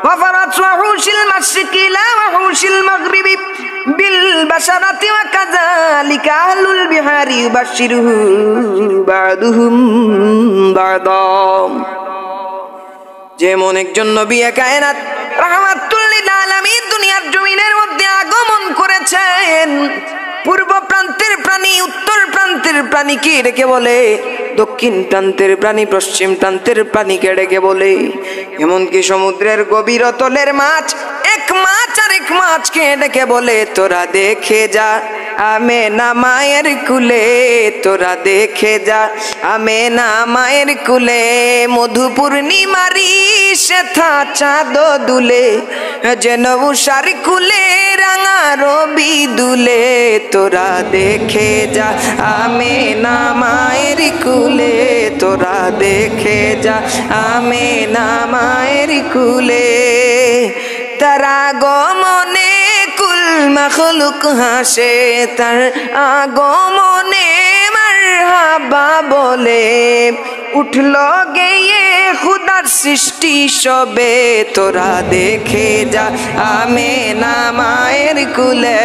وفرت وحوش المشرق إلى وحوش المغرب بالبشرة وكذلك أهل البحار يبشره بعضهم بعضا যেমন একজন নবী কায়নাত রাহমাতুল লিল আলামিন দুনিয়ার জমিনের মধ্যে আগমন করেছেন। পূর্ব প্রান্তের প্রাণী উত্তর প্রান্তের প্রাণীকে ডেকে বলে, দক্ষিণ প্রান্তের প্রাণী পশ্চিম প্রান্তের প্রাণীকে ডেকে বলে, এমনকি সমুদ্রের গভীর তলের মাছ এক মাছ আর এক মাছকে ডেকে বলে, তোরা দেখে যা আমেনা মায়ের কুলে, তোরা দেখে যা আমেনা মায়ের কুলে, মধু পূর্ণিমারি শ্বেতা চাঁদ দুলে, যেন উষার কুলে রাঙা রবি দুলে, তোরা দেখে যা আমেনা মায়ের কুলে, তোরা দেখে যা আমেনা মায়ের কুলে। তারা আগমনে কুল মাখলুক হাসে, তার আগমনে মারহাবা বলে, উঠল গেয়ে খুদার সৃষ্টি সবে, তোরা দেখে যা আমেনা মায়ের কুলে,